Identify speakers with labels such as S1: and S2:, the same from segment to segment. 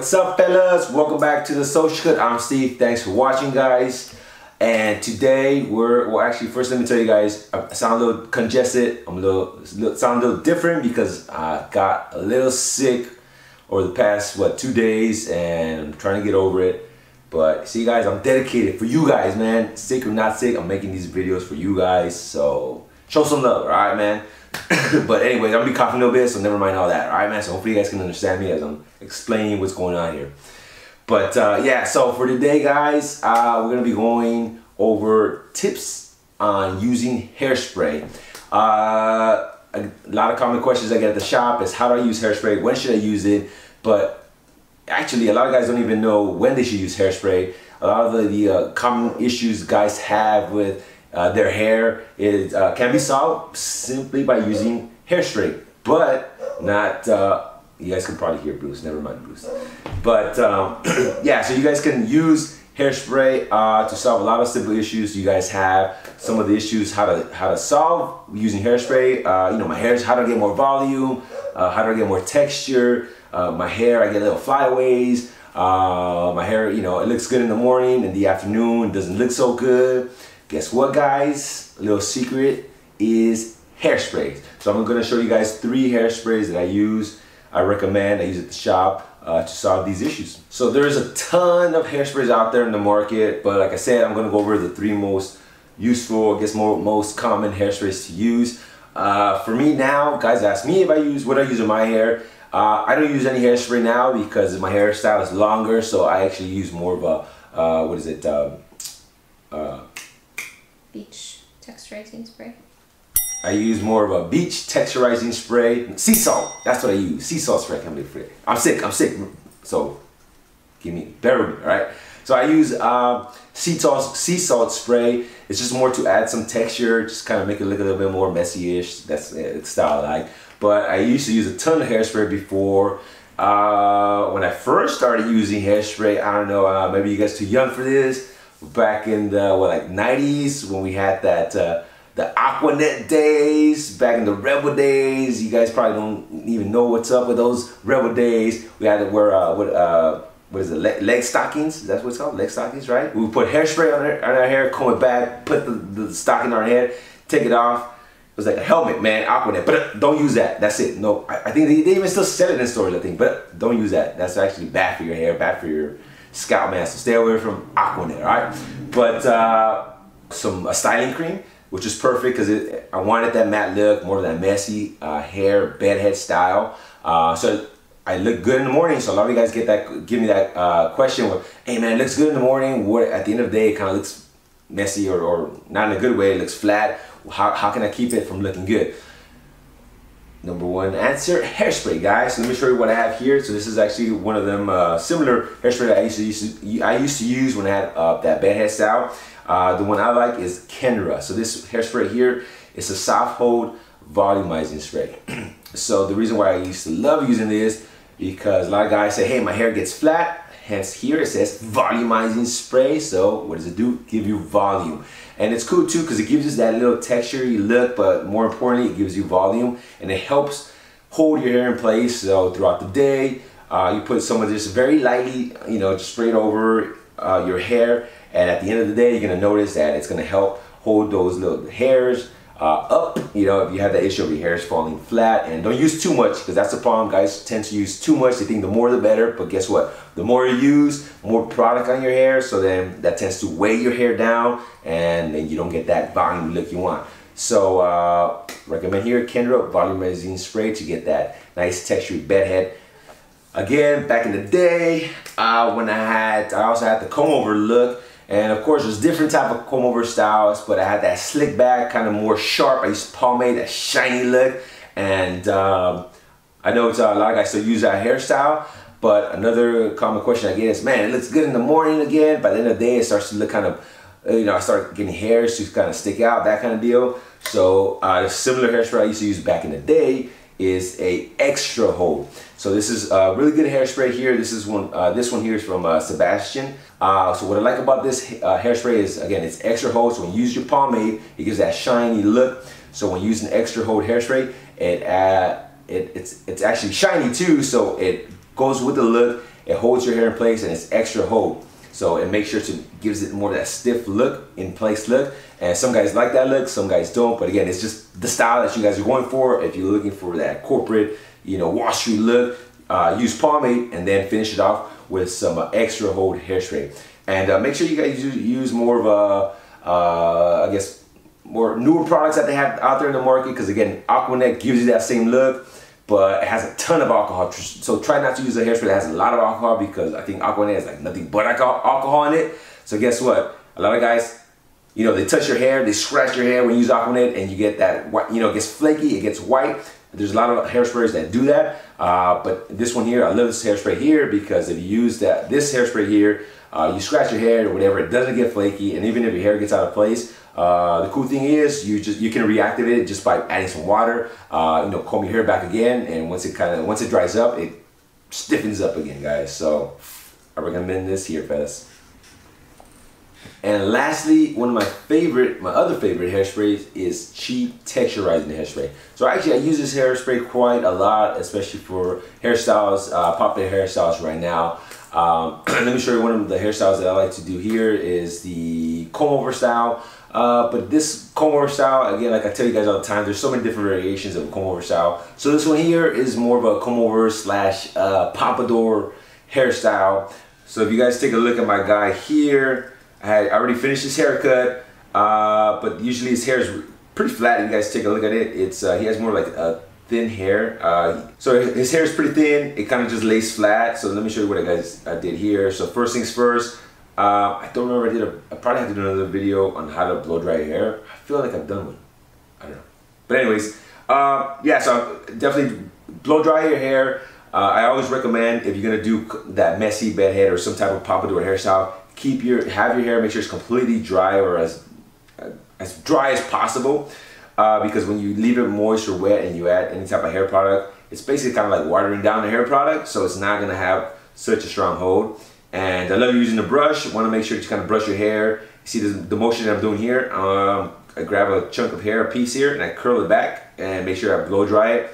S1: What's up, fellas? Welcome back to the Social Cut. I'm Steve. Thanks for watching, guys. And today well, actually, first let me tell you guys, I sound a little congested. Sound a little different because I got a little sick over the past 2 days, and I'm trying to get over it. But see, guys, I'm dedicated for you guys, man. Sick or not sick, I'm making these videos for you guys. So show some love, all right, man. But anyways, I'm gonna be coughing a little bit, so never mind all that. All right, man. So hopefully you guys can understand me as I'm explaining what's going on here. But yeah, so for today, guys, we're gonna be going over tips on using hairspray. A lot of common questions I get at the shop is, how do I use hairspray? When should I use it? But actually, a lot of guys don't even know when they should use hairspray. A lot of the common issues guys have with their hair can be solved simply by using hairspray, but not, you guys can probably hear Bruce, never mind Bruce. But yeah, so you guys can use hairspray to solve a lot of simple issues you guys have. Some of the issues how to solve using hairspray, you know, my hair, how to get more volume, how to get more texture. My hair, I get little flyaways. My hair, you know, it looks good in the morning, in the afternoon, it doesn't look so good. Guess what, guys? A little secret is hairspray. So I'm going to show you guys 3 hairsprays that I use. I recommend, I use at the shop to solve these issues. So there's a ton of hairsprays out there in the market, but like I said, I'm going to go over the 3 most useful, I guess most common hairsprays to use. For me now, guys ask me if I use what I use in my hair. I don't use any hairspray now because my hairstyle is longer, so I actually use more of a, what is it,
S2: beach texturizing spray.
S1: I use more of a beach texturizing spray. Sea salt, that's what I use. Sea salt spray. I'm sick. So bear with me, all right? So I use sea salt spray. It's just more to add some texture, just kind of make it look a little bit more messy-ish. That's the style I like. But I used to use a ton of hairspray before. When I first started using hairspray, I don't know, maybe you guys too young for this. Back in the like 90s, when we had that the Aquanet days, back in the Rebel days. You guys probably don't even know what's up with those Rebel days. We had to wear what is it, leg stockings? That's what it's called, leg stockings, right? We would put hairspray on our hair, comb it back, put the stocking on our head, take it off. It was like a helmet, man, Aquanet. But don't use that. That's it. No, I think they even still sell it in stores, I think. But don't use that. That's actually bad for your hair, bad for your scalp, man. So stay away from Aquanet, all right? But some styling cream, which is perfect because I wanted that matte look, more of that messy hair bedhead style. So I look good in the morning. So a lot of you guys give me that question with, hey man, it looks good in the morning. What at the end of the day, it kind of looks messy or not in a good way. It looks flat. How can I keep it from looking good? Number 1 answer, hairspray, guys. So let me show you what I have here. So this is actually one of them similar hairspray that I used to use when I had that bedhead style. The one I like is Kenra. So this hairspray here is a soft hold volumizing spray. So the reason why I used to love using this, because a lot of guys say, hey, my hair gets flat. Hence here it says volumizing spray. So what does it do? Give you volume. And it's cool too because it gives us that little texture-y look, but more importantly, it gives you volume and it helps hold your hair in place. So throughout the day, you put some of this very lightly, you know, just spray it over your hair. And at the end of the day, you're gonna notice that it's gonna help hold those little hairs up. You know, if you have that issue of your hair is falling flat, and don't use too much because that's the problem. Guys tend to use too much. They think the more the better, but guess what? The more you use, more product on your hair, so then that tends to weigh your hair down, and then you don't get that volume look you want. So recommend here Kenra volumizing spray to get that nice textured bedhead. Again, back in the day, when I also had the comb over look. And of course, there's different type of comb over styles, but I had that slick back, kind of more sharp. I used pomade, that shiny look. And I know it's a lot of guys still use that hairstyle, but another common question I get is, man, it looks good in the morning again. By the end of the day, it starts to look kind of, you know, I start getting hairs to kind of stick out, that kind of deal. So a similar hairspray I used to use back in the day is a extra hold. So this is a really good hairspray here. This one here is from Sebastian. So what I like about this hairspray is, again, it's extra hold. So when you use your pomade, it gives that shiny look. So when using extra hold hairspray, it's actually shiny too. So it goes with the look it holds your hair in place and it's extra hold. So it makes sure to gives it more of that stiff look, in place look. And some guys like that look, some guys don't. But again, it's just the style that you guys are going for. If you're looking for that corporate, you know, Wall Street look, use pomade and then finish it off with some extra hold hairspray. And make sure you guys use more of a, I guess, more newer products that they have out there in the market. Because again, Aquanet gives you that same look, but it has a ton of alcohol. So try not to use a hairspray that has a lot of alcohol, because I think Aquanet has like nothing but alcohol in it. So guess what? A lot of guys, you know, they touch your hair, they scratch your hair when you use Aquanet, and you get that, you know, it gets flaky, it gets white. There's a lot of hairsprays that do that, but this one here, I love this hairspray here, because if you use this hairspray here, you scratch your hair or whatever, it doesn't get flaky, and even if your hair gets out of place, the cool thing is you can reactivate it just by adding some water. You know, comb your hair back again, and once it dries up, it stiffens up again, guys. So I recommend this here, fellas. And lastly, one of my other favorite hairsprays is cheap texturizing hairspray. So actually I use this hairspray quite a lot, especially for hairstyles, popular hairstyles right now. Let me show you one of the hairstyles that I like to do here is the comb over style. But this comb over style, again, like I tell you guys all the time, there's so many different variations of a comb over style. So this one here is more of a comb over slash pompadour hairstyle. So if you guys take a look at my guy here, I already finished his haircut, but usually his hair is pretty flat. If you guys take a look at it, it's he has more like a thin hair. So his hair is pretty thin. It kind of just lays flat. So let me show you what I did here. So first things first, I don't remember I probably have to do another video on how to blow dry your hair. I feel like I've done one. I don't know. But anyways, yeah, so definitely blow dry your hair. I always recommend, if you're gonna do that messy bedhead or some type of pompadour hairstyle, have your hair, make sure it's completely dry, or as dry as possible, because when you leave it moist or wet and you add any type of hair product, it's basically kind of like watering down the hair product, so it's not gonna have such a strong hold. And I love using the brush. Want to make sure to kind of brush your hair. See the motion that I'm doing here. I grab a chunk of hair, a piece here, and I curl it back and make sure I blow dry it,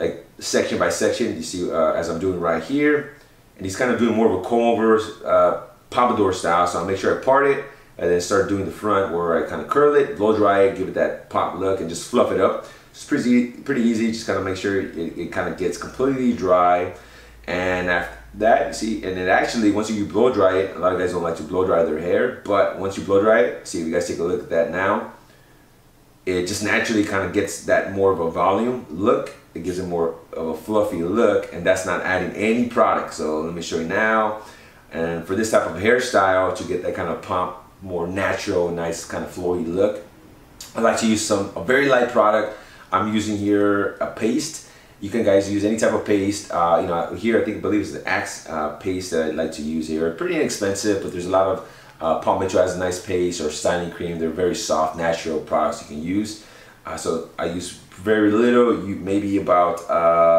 S1: like section by section. You see, as I'm doing right here, and he's kind of doing more of a comb over pompadour style. So I'll make sure I part it and then start doing the front where I kind of curl it, blow dry it, give it that pop look, and just fluff it up. It's pretty easy. Just kind of make sure it kind of gets completely dry. And after that, you see, and then actually once you blow dry it, a lot of guys don't like to blow dry their hair, but once you blow dry it, see, if you guys take a look at that now, it just naturally kind of gets that more of a volume look. It gives it more of a fluffy look, and that's not adding any product. So let me show you now. And for this type of hairstyle, to get that kind of pump, more natural, nice kind of flowy look, I like to use a very light product. I'm using here a paste. You can guys use any type of paste. You know, here I believe it's the Axe paste that I like to use here. Pretty inexpensive, but there's a lot of Palm Mitchell has a nice paste, or styling cream. They're very soft, natural products you can use. So I use very little, maybe about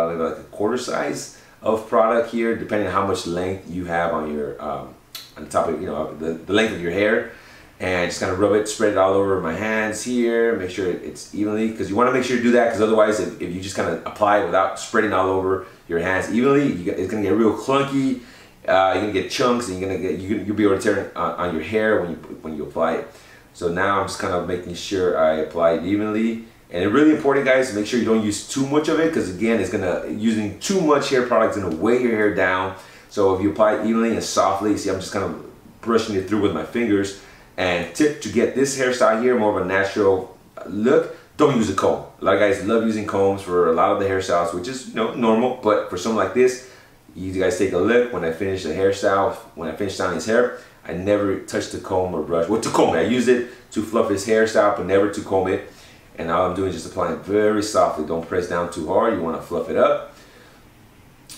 S1: maybe like a quarter size of product here, depending on how much length you have on your on the top of, you know, the length of your hair. And just kind of rub it, spread it all over my hands here, make sure it's evenly, because you want to make sure to do that, because otherwise if you just kind of apply it without spreading all over your hands evenly, it's going to get real clunky. You're going to get chunks, and you'll be able to tear it on your hair when you apply it. So now I'm just kind of making sure I apply it evenly. And it's really important, guys, make sure you don't use too much of it, because again, using too much hair product is going to weigh your hair down. So if you apply it evenly and softly, see, I'm just kind of brushing it through with my fingers. And tip to get this hairstyle here, more of a natural look, don't use a comb. A lot of guys love using combs for a lot of the hairstyles, which is, you know, normal. But for something like this, you guys take a look. When I finish the hairstyle, when I finish styling his hair, I never touch the comb or brush. Well, to comb it, I use it to fluff his hairstyle, but never to comb it. And all I'm doing is just applying it very softly. Don't press down too hard. You want to fluff it up.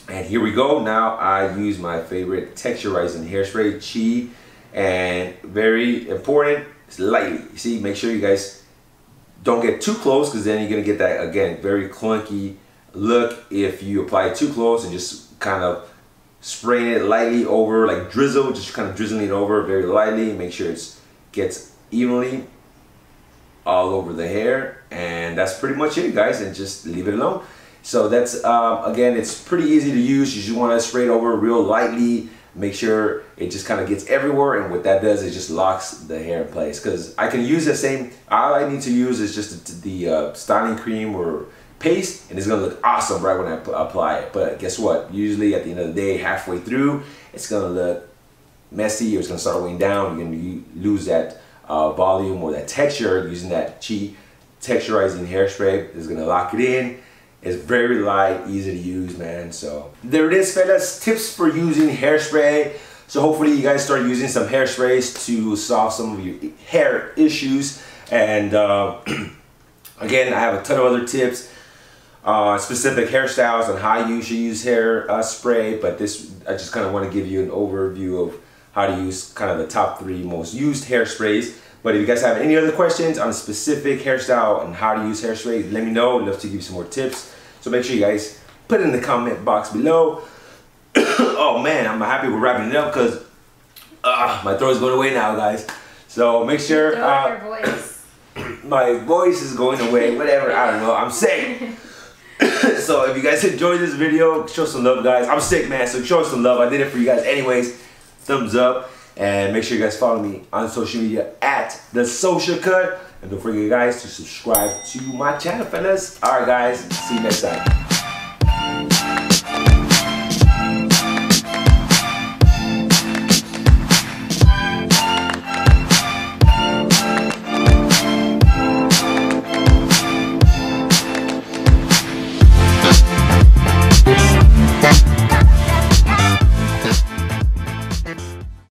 S1: And here we go. Now I use my favorite texturizing hairspray, Chi. And very important, it's lightly. You see, make sure you guys don't get too close, because then you're gonna get that, again, very clunky look if you apply it too close, and just kind of spraying it lightly over, like drizzle, just kind of drizzling it over very lightly. Make sure it gets evenly all over the hair, and that's pretty much it, guys. And just leave it alone. So that's, again, it's pretty easy to use. You just want to spray it over real lightly. Make sure it just kind of gets everywhere, and what that does is just locks the hair in place. Because I can use the same, all I need to use is just the styling cream or paste, and it's gonna look awesome right when I apply it. But guess what? Usually at the end of the day, halfway through, it's gonna look messy, or it's gonna start weighing down. You're gonna lose that volume or that texture. Using that cheap texturizing hairspray is gonna lock it in. It's very light, easy to use, man. So there it is, fellas. Tips for using hairspray. So hopefully you guys start using some hairsprays to solve some of your hair issues. And again, I have a ton of other tips, specific hairstyles on how you should use hair spray. But this, I just kind of want to give you an overview of how to use kind of the top 3 most used hairsprays. But if you guys have any other questions on a specific hairstyle and how to use hairspray, let me know. I'd love to give you some more tips. So make sure you guys put it in the comment box below. Oh man, I'm happy we're wrapping it up because my throat is going away now, guys. So make sure
S2: your voice.
S1: my voice is going away, whatever, I don't know, I'm sick. So if you guys enjoyed this video, show some love, guys. I'm sick, man, so show some love. I did it for you guys anyways. Thumbs up. And make sure you guys follow me on social media at The Social Cut. And don't forget, guys, to subscribe to my channel, fellas. Alright, guys. See you next time.